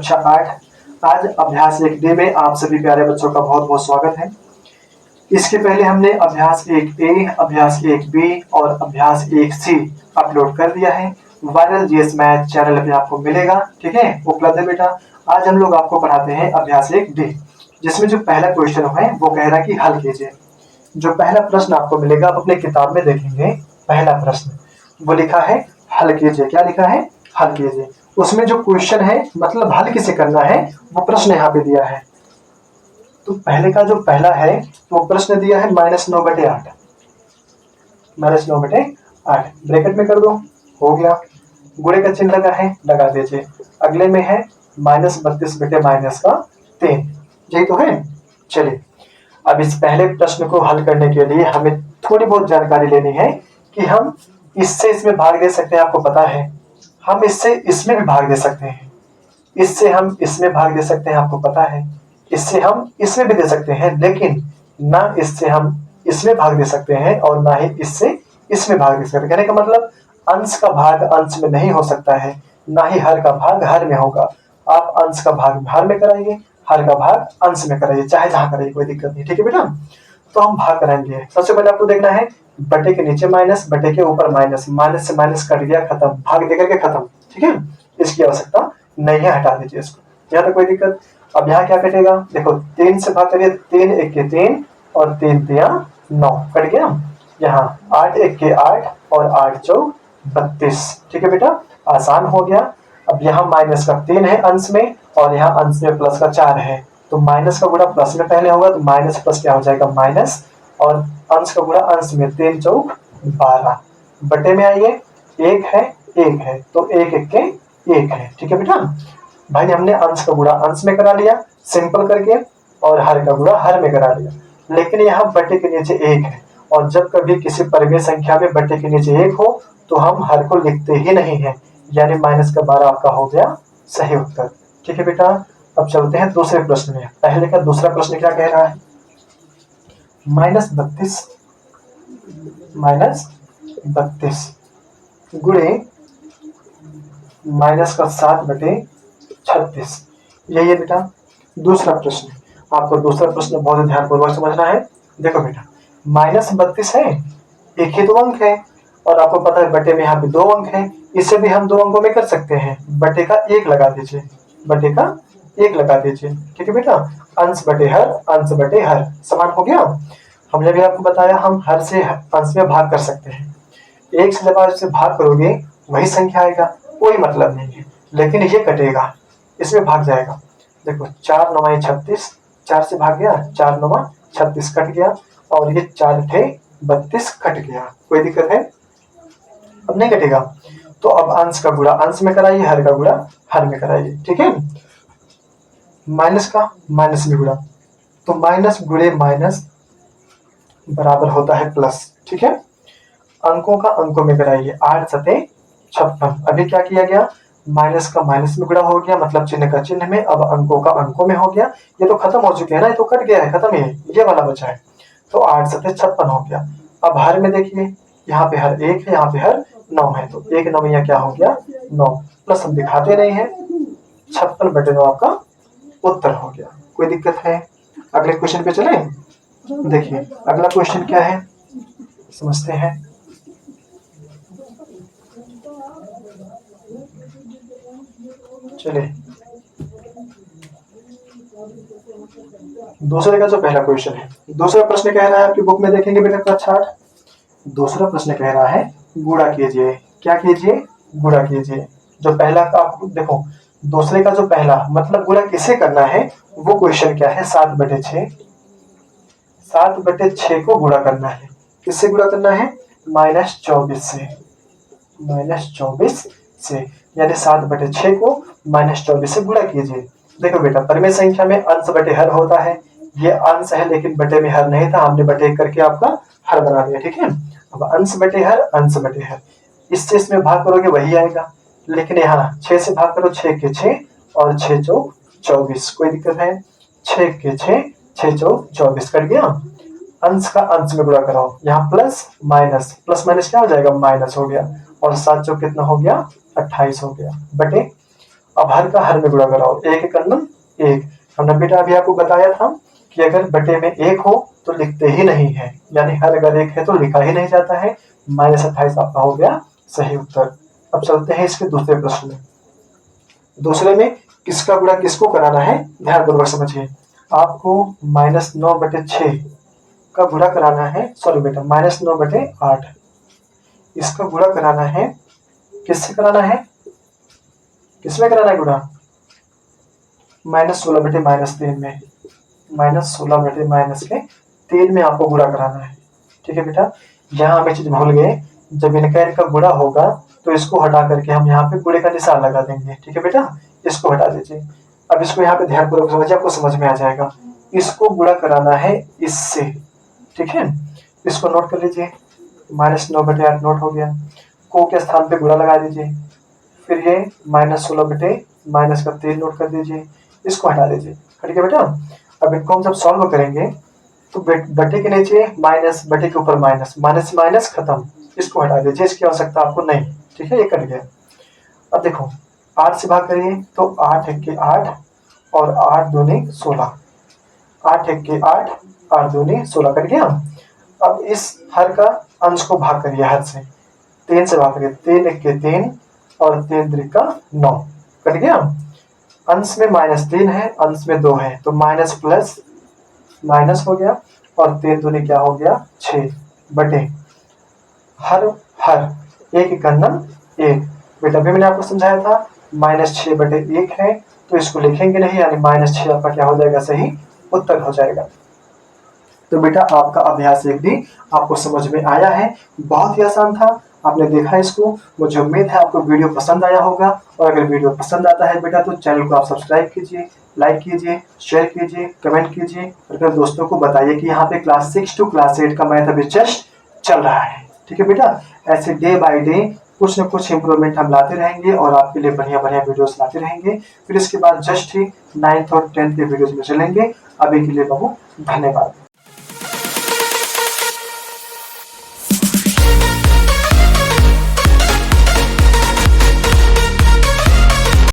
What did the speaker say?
कक्षा 8। आज अभ्यास 1D में आप सभी प्यारे बच्चों का बहुत बहुत स्वागत है। इसके पहले हमने अभ्यास 1A, अभ्यास 1B और अभ्यास 1C अपलोड कर दिया है। वायरल जीएस मैथ चैनल पे आपको मिलेगा, ठीक है, उपलब्ध है बेटा। आज हम लोग आपको पढ़ाते हैं अभ्यास 1D, जिसमें जो पहला क्वेश्चन है वो कह रहा है कि हल कीजिए। जो पहला प्रश्न आपको मिलेगा आप अपने किताब में देखेंगे, पहला प्रश्न वो लिखा है हल कीजिए। क्या लिखा है? हल कीजिए। उसमें जो क्वेश्चन है मतलब हल किसे करना है वो प्रश्न यहाँ पे दिया है। तो पहले का जो पहला है वो प्रश्न दिया है -9/8, -9/8 ब्रैकेट में कर दो, हो गया। गुणे का चिन्ह लगा है, लगा दीजिए। अगले में है -32/-3, यही तो है। चलिए अब इस पहले प्रश्न को हल करने के लिए हमें थोड़ी बहुत जानकारी लेनी है कि हम इससे इसमें भाग दे सकते हैं, आपको पता है। हम इससे इसमें भी भाग दे सकते हैं, इससे हम इसमें भाग दे सकते हैं, आपको पता है। इससे हम इसमें भी दे सकते हैं, लेकिन ना इससे हम इसमें भाग दे सकते हैं और ना ही इससे इसमें भाग दे सकते हैं। कहने का मतलब अंश का भाग अंश में नहीं हो सकता है, ना ही हर का भाग हर में होगा। आप अंश का भाग हर में कराइए, हर का भाग अंश में कराइए, चाहे जहां कराइए, कोई दिक्कत नहीं, ठीक है बेटा। तो हम भाग कराएंगे। सबसे पहले आपको देखना है बटे के नीचे माइनस, बटे के ऊपर माइनस, माइनस से माइनस कट गया, खत्म, भाग देकर के खत्म, ठीक है। इसकी आवश्यकता नहीं है, हटा दीजिए इसको, यहाँ तक कोई दिक्कत। अब यहाँ क्या कटेगा? देखो 3 से भाग करिए, 3 1 के 3 और 3 3 9 कट गया। यहाँ 8 1 के 8 और 8 चौक 32, ठीक है बेटा, आसान हो गया। अब यहाँ माइनस का 3 है अंश में और यहाँ अंश में प्लस का 4 है, तो माइनस का गुणा प्लस में पहले होगा, तो माइनस प्लस क्या हो जाएगा? माइनस, और अंश का गुणा अंश में, 3 चौक 12, बटे में आइए, 1 है 1 है, तो 1 1 के 1 है, ठीक है बेटा। भाई हमने अंश का गुणा अंश में करा लिया सिंपल करके, और हर का गुणा हर में करा लिया, लेकिन यहाँ बटे के नीचे 1 है, और जब कभी किसी परिमेय संख्या में बटे के नीचे 1 हो तो हम हर को लिखते ही नहीं है, यानी -12 आपका हो गया सही उत्तर, ठीक है बेटा। अब चलते हैं दूसरे प्रश्न में। पहले का दूसरा प्रश्न क्या कह रहा है? -32 गुणे -7/36, यही है बेटा दूसरा प्रश्न। आपको दूसरा प्रश्न बहुत ध्यानपूर्वक समझना है। देखो बेटा -32 है, एक ही 2 अंक है, और आपको पता है बटे में यहाँ पे 2 अंक है, इसे भी हम 2 अंकों में कर सकते हैं। बटे का 1 लगा दीजिए, बटे का 1 लगा दीजिए, ठीक है बेटा। अंश बटे हर समान हो गया। हमने भी आपको बताया हम हर से अंश में भाग कर सकते हैं। 1 से जब आप इससे भाग करोगे वही संख्या आएगा, कोई मतलब नहीं है, लेकिन ये कटेगा, इसमें भाग जाएगा। देखो 4 9 36, 4 से भाग गया, 4 9 36 कट गया, और ये 4 थे 32 कट गया, कोई दिक्कत है? अब नहीं कटेगा, तो अब अंश का गुणा अंश में कराइए, हर का गुणा हर में कराइए, ठीक है। माइनस का माइनस में गुणा, तो माइनस गुणे माइनस बराबर होता है प्लस, ठीक है। अंकों का अंकों में कराइए, 8 7 56। अभी क्या किया गया? माइनस का माइनस में गुणा हो गया, मतलब चिन्ह का चिन्ह में, अब अंकों का अंकों में हो गया। ये तो खत्म हो चुके हैं ना, ये तो कट गया है, खत्म है, ये वाला बचा है, तो 8 7 56 हो गया। अब हर में देखिए, यहाँ पे हर 1 है, यहाँ पे हर 9 है, तो 1 9 क्या हो गया? 9, प्लस हम दिखाते नहीं है, 56/9 आपका उत्तर हो गया, कोई दिक्कत है? अगले क्वेश्चन पे चले। देखिए अगला क्वेश्चन क्या है, समझते हैं। चलिए दूसरे का जो पहला क्वेश्चन है, दूसरा प्रश्न कह रहा है, आपकी बुक में देखेंगे बेटा कक्षा 8। दूसरा प्रश्न कह रहा है गुणा कीजिए। क्या कीजिए? गुणा कीजिए। जो पहला का आपको देखो, दूसरे का जो पहला मतलब गुणा किसे करना है वो क्वेश्चन क्या है? 7/6, 7/6 को गुणा करना है। किससे गुणा करना है? -24 से, -24 से, यानी 7/6 को -24 से गुणा कीजिए। देखो बेटा परिमेय संख्या में अंश बटे हर होता है, ये अंश है लेकिन बटे में हर नहीं था, हमने बटे करके आपका हर बना दिया, ठीक है। अब अंश बटे हर, अंश बटे हर, इससे इसमें भाग करोगे वही आएगा, लेकिन यहाँ 6 से भाग करो, 6 के 6 और 6 चौक 24, कोई दिक्कत है? 6 के 6, 6 चौक 24 कट गया। अंश का अंश में गुणा कराओ, यहाँ प्लस माइनस, प्लस माइनस क्या हो जाएगा? माइनस हो गया, और 7 चौक कितना हो गया? 28 हो गया, बटे अब हर का हर में गुणा कराओ, एक एक अन्नम एक। हमने बेटा अभी आपको बताया था कि अगर बटे में एक हो तो लिखते ही नहीं है, यानी हर अगर एक है तो लिखा ही नहीं जाता है। -28 आपका हो गया सही उत्तर। अब चलते हैं इसके दूसरे प्रश्न में। दूसरे में किसका गुणा किसको कराना है, ध्यानपूर्वक समझिए। आपको -9/6 का गुणा कराना है, सॉरी बेटा -9/8 इसका गुणा कराना है। किससे कराना है, किसमें कराना है गुणा? -16/-3 में, -16/-3 में आपको गुणा कराना है। ठीक है बेटा, यहाँ हम एक चीज भूल गए, जब इनका गुणा होगा तो इसको हटा करके हम यहाँ पे गुणे का निशान लगा देंगे। ठीक है बेटा, इसको हटा दीजिए। अब इसको यहाँ पे ध्यानपूर्वक समझिए, आपको समझ में आ जाएगा। इसको गुणा कराना है इससे, ठीक है, इसको नोट कर लीजिए। -9/8 नोट हो गया, को के स्थान पे गुणा लगा दीजिए। फिर ये -16/-3 नोट कर दीजिए, इसको हटा दीजिए। हट गया बेटा। अब इनको हम जब सॉल्व करेंगे तो बटे के नीचे माइनस, बटे के ऊपर माइनस, माइनस माइनस खत्म, इसको हटा दीजिए, इसकी आवश्यकता आपको नहीं। ठीक है, ये कट गया। अब देखो 8 से भाग करिए तो 8 1 के 8 और 8 दूनी 16, 8 1 के 8, 8 दूनी 16 कट गया। अब इस हर का अंश को भाग करिए, हर से 3 से भाग करिए, 3 1 के 3 और 3 3 का 9 कट गया। अंश में -3 है, अंश में 2 है, तो माइनस प्लस माइनस हो गया और 3 दूनी क्या हो गया 6 बटे हर हर एक गणन 1। बेटा अभी मैंने आपको समझाया था -6/1 है तो इसको लिखेंगे नहीं, यानी -6 आपका क्या हो जाएगा, सही उत्तर हो जाएगा। तो बेटा आपका अभ्यास 1 भी आपको समझ में आया है, बहुत ही आसान था, आपने देखा इसको। मुझे उम्मीद है आपको वीडियो पसंद आया होगा, और अगर वीडियो पसंद आता है बेटा तो चैनल को आप सब्सक्राइब कीजिए, लाइक कीजिए, शेयर कीजिए, कमेंट कीजिए, और अपने दोस्तों को बताइए कि यहाँ पे क्लास 6 to क्लास 8 का मैथ अभी जस्ट चल रहा है। ठीक है बेटा, ऐसे डे बाय डे कुछ न कुछ इंप्रूवमेंट हम लाते रहेंगे और आपके लिए बढ़िया बढ़िया वीडियोस लाते रहेंगे। फिर इसके बाद जस्ट ही 9th और 10th के वीडियोस में चलेंगे। अभी के लिए बहुत धन्यवाद।